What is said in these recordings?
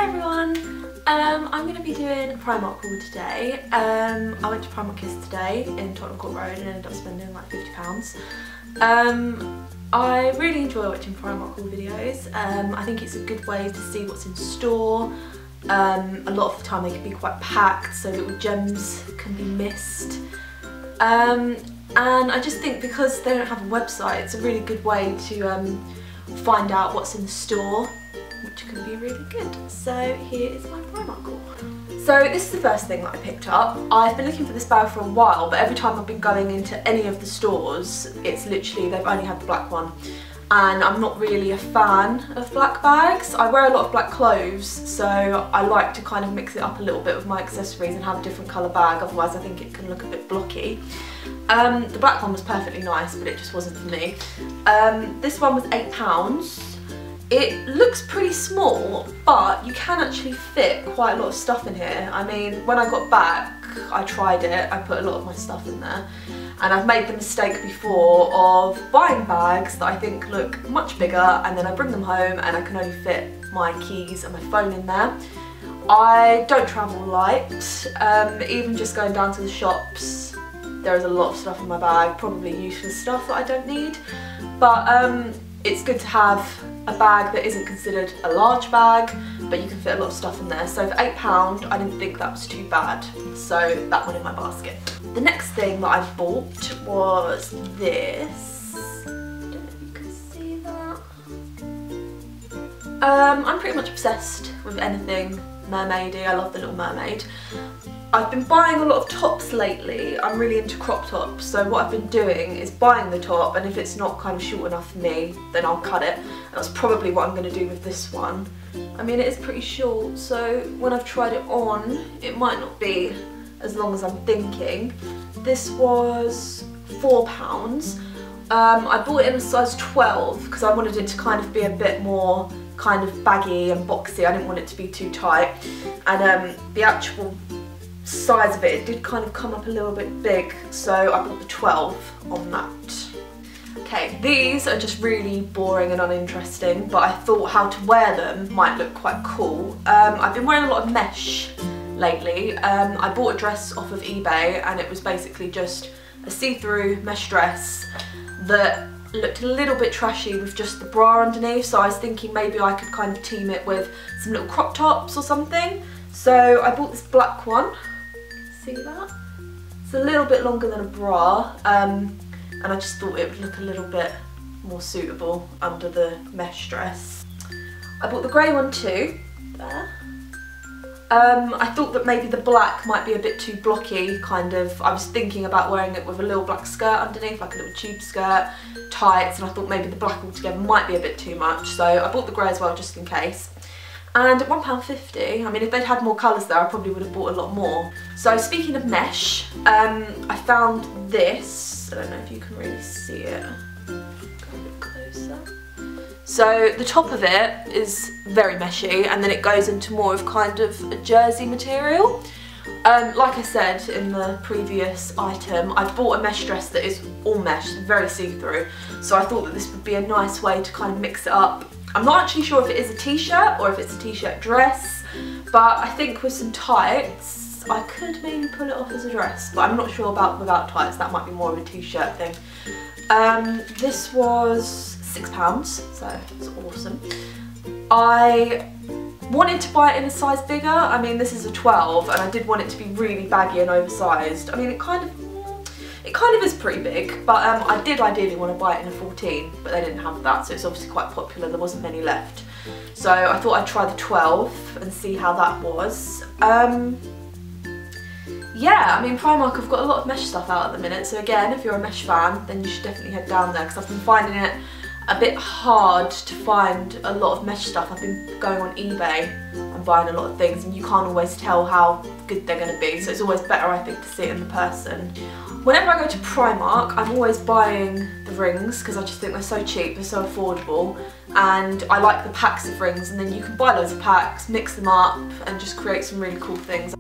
Hi everyone! I'm going to be doing a Primark haul today. I went to Primark yesterday in Tottenham Court Road and ended up spending like £50. I really enjoy watching Primark haul videos. I think it's a good way to see what's in store. A lot of the time they can be quite packed, so little gems can be missed. And I just think because they don't have a website, it's a really good way to find out what's in the store, which can be really good. So here is my Primark haul. So this is the first thing that I picked up. I've been looking for this bag for a while, but every time I've been going into any of the stores, it's literally, they've only had the black one. And I'm not really a fan of black bags. I wear a lot of black clothes, so I like to kind of mix it up a little bit with my accessories and have a different colour bag, otherwise I think it can look a bit blocky. The black one was perfectly nice, but it just wasn't for me. This one was £8. It looks pretty small, but you can actually fit quite a lot of stuff in here. I mean, when I got back, I tried it, I put a lot of my stuff in there. And I've made the mistake before of buying bags that I think look much bigger, and then I bring them home and I can only fit my keys and my phone in there. I don't travel light, even just going down to the shops, there is a lot of stuff in my bag, probably useless stuff that I don't need. But it's good to have a bag that isn't considered a large bag, but you can fit a lot of stuff in there. So for £8, I didn't think that was too bad. So that went in my basket. The next thing that I bought was this. I don't know if you can see that. I'm pretty much obsessed with anything mermaidy. I love the Little Mermaid. I've been buying a lot of tops lately. I'm really into crop tops, so what I've been doing is buying the top, and if it's not kind of short enough for me, then I'll cut it. And that's probably what I'm going to do with this one. I mean, it is pretty short, so when I've tried it on, it might not be as long as I'm thinking. This was £4. I bought it in a size 12 because I wanted it to kind of be a bit more kind of baggy and boxy. I didn't want it to be too tight. And the actual size of it did kind of come up a little bit big, so I bought the 12 on that. Okay, these are just really boring and uninteresting, but I thought how to wear them might look quite cool. I've been wearing a lot of mesh lately. I bought a dress off of eBay, and it was basically just a see-through mesh dress that looked a little bit trashy with just the bra underneath, so I was thinking maybe I could kind of team it with some little crop tops or something. So I bought this black one. See that? It's a little bit longer than a bra, and I just thought it would look a little bit more suitable under the mesh dress. I bought the grey one too, there. I thought that maybe the black might be a bit too blocky, kind of. I was thinking about wearing it with a little black skirt underneath, like a little tube skirt, tights, and I thought maybe the black altogether might be a bit too much, so I bought the grey as well just in case. And at £1.50, I mean, if they'd had more colours there, I probably would have bought a lot more. So speaking of mesh, I found this. I don't know if you can really see it. Go a bit closer. So the top of it is very meshy, and then it goes into more of kind of a jersey material. Like I said in the previous item, I've bought a mesh dress that is all mesh, very see-through. So I thought that this would be a nice way to kind of mix it up. I'm not actually sure if it is a t-shirt or if it's a t-shirt dress, but I think with some tights, I could maybe pull it off as a dress, but I'm not sure about without tights. That might be more of a t-shirt thing. This was £6, so it's awesome. I wanted to buy it in a size bigger. I mean, this is a 12, and I did want it to be really baggy and oversized. I mean, it kind of is pretty big, but I did ideally want to buy it in a 14, but they didn't have that, so it's obviously quite popular. There wasn't many left, so I thought I'd try the 12 and see how that was. Yeah, I mean, Primark have got a lot of mesh stuff out at the minute, so again, if you're a mesh fan, then you should definitely head down there, because I've been finding it a bit hard to find a lot of mesh stuff. I've been going on eBay and buying a lot of things, and you can't always tell how good they're going to be, so it's always better, I think, to see it in person. Whenever I go to Primark, I'm always buying the rings because I just think they're so cheap, they're so affordable, and I like the packs of rings, and then you can buy loads of packs, mix them up, and just create some really cool things.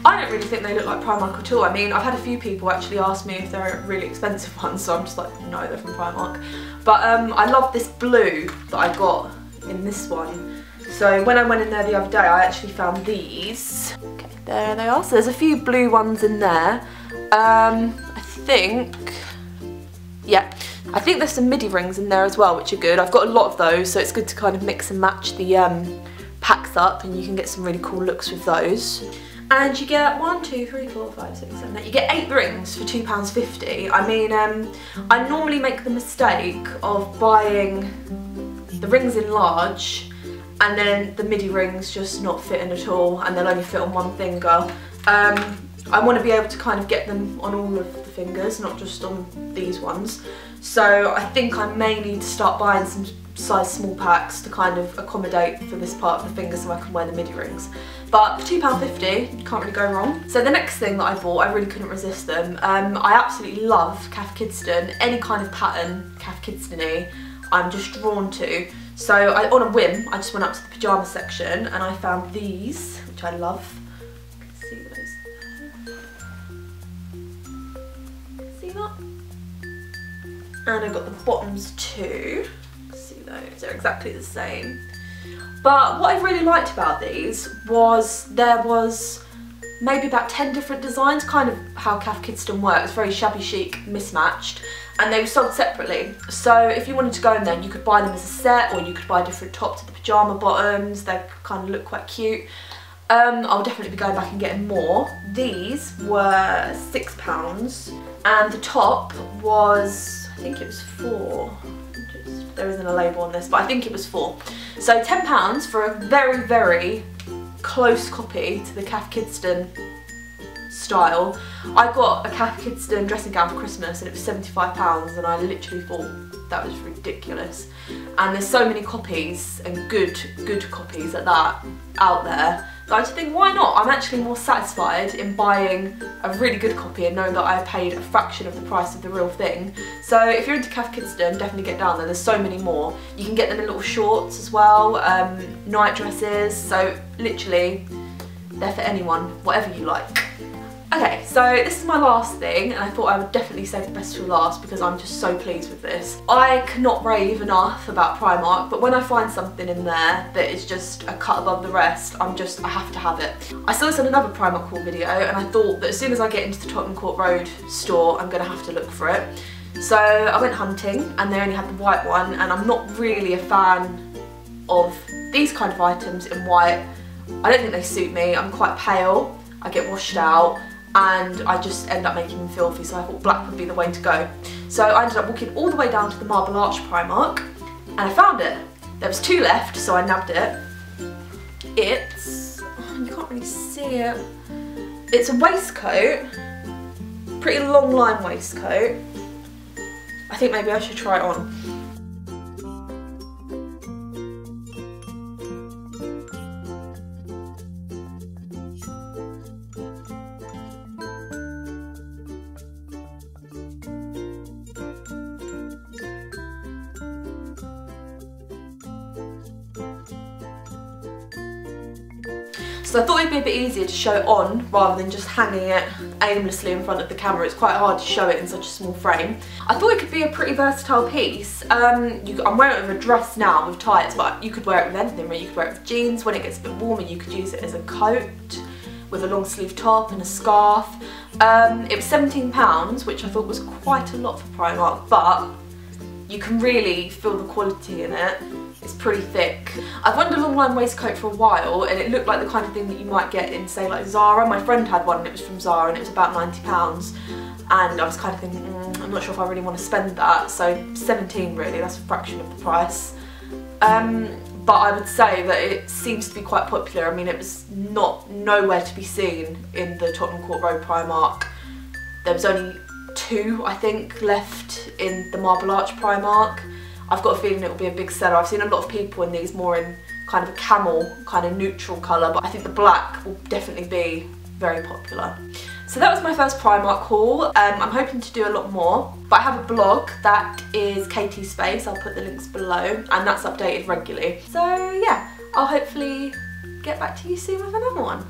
I don't really think they look like Primark at all. I mean, I've had a few people actually ask me if they're really expensive ones, so I'm just like, no, they're from Primark. But I love this blue that I got in this one. So when I went in there the other day, I actually found these. Okay, there they are. So there's a few blue ones in there. I think, yeah, I think there's some midi rings in there as well, which are good. I've got a lot of those, so it's good to kind of mix and match the packs up, and you can get some really cool looks with those. And you get 1, 2, 3, 4, 5, 6, 7, 8. You get 8 rings for £2.50. I mean, I normally make the mistake of buying the rings in large, and then the midi rings just not fitting at all, and they'll only fit on one finger. I want to be able to kind of get them on all of the fingers, not just on these ones. So I think I may need to start buying some size small packs to kind of accommodate for this part of the finger so I can wear the midi rings. But for £2.50, you can't really go wrong. So the next thing that I bought, I really couldn't resist them. I absolutely love Cath Kidston. Any kind of pattern Cath Kidston-y, I'm just drawn to. So on a whim, I just went up to the pyjama section and I found these, which I love. You can see those. See that? And I got the bottoms too. See those, they're exactly the same. But what I really liked about these was there was maybe about 10 different designs, kind of how Cath Kidston works, very shabby chic, mismatched, and they were sold separately. So if you wanted to go in there, you could buy them as a set, or you could buy different tops to the pyjama bottoms. They kind of look quite cute. I'll definitely be going back and getting more. These were £6 and the top was, I think it was £4. There isn't a label on this, but I think it was £4. So £10 for a very, very close copy to the Cath Kidston style. I got a Cath Kidston dressing gown for Christmas and it was £75, and I literally thought that was ridiculous. And there's so many copies, and good copies at that, out there, that I just think, why not? I'm actually more satisfied in buying a really good copy and knowing that I paid a fraction of the price of the real thing. So if you're into Cath Kidston, definitely get down there. There's so many more. You can get them in little shorts as well, night dresses, so literally they're for anyone, whatever you like. Okay, so this is my last thing, and I thought I would definitely save the best till last because I'm just so pleased with this. I cannot rave enough about Primark, but when I find something in there that is just a cut above the rest, I have to have it. I saw this in another Primark haul video, and I thought that as soon as I get into the Tottenham Court Road store, I'm going to have to look for it. So I went hunting, and they only had the white one, and I'm not really a fan of these kind of items in white. I don't think they suit me. I'm quite pale, I get washed out, and I just end up making them filthy, so I thought black would be the way to go. So I ended up walking all the way down to the Marble Arch Primark, and I found it. There was 2 left, so I nabbed it. It's, oh, you can't really see it. It's a waistcoat, pretty long line waistcoat. I think maybe I should try it on. So I thought it'd be a bit easier to show it on rather than just hanging it aimlessly in front of the camera. It's quite hard to show it in such a small frame. I thought it could be a pretty versatile piece. I'm wearing it with a dress now with tights, but you could wear it with anything really. You could wear it with jeans. When it gets a bit warmer, you could use it as a coat with a long sleeve top and a scarf. It was £17, which I thought was quite a lot for Primark, but you can really feel the quality in it. It's pretty thick. I've wanted a long line waistcoat for a while, and it looked like the kind of thing that you might get in, say, like Zara. My friend had one and it was from Zara and it was about £90, and I was kind of thinking, I'm not sure if I really want to spend that, so 17 really, that's a fraction of the price. But I would say that it seems to be quite popular. I mean, it was nowhere to be seen in the Tottenham Court Road Primark. There was only 2, I think, left in the Marble Arch Primark. I've got a feeling it will be a big seller. I've seen a lot of people in these more in kind of a camel, kind of neutral colour, but I think the black will definitely be very popular. So that was my first Primark haul. I'm hoping to do a lot more, but I have a blog that is KT Space. I'll put the links below, and that's updated regularly. So yeah, I'll hopefully get back to you soon with another one.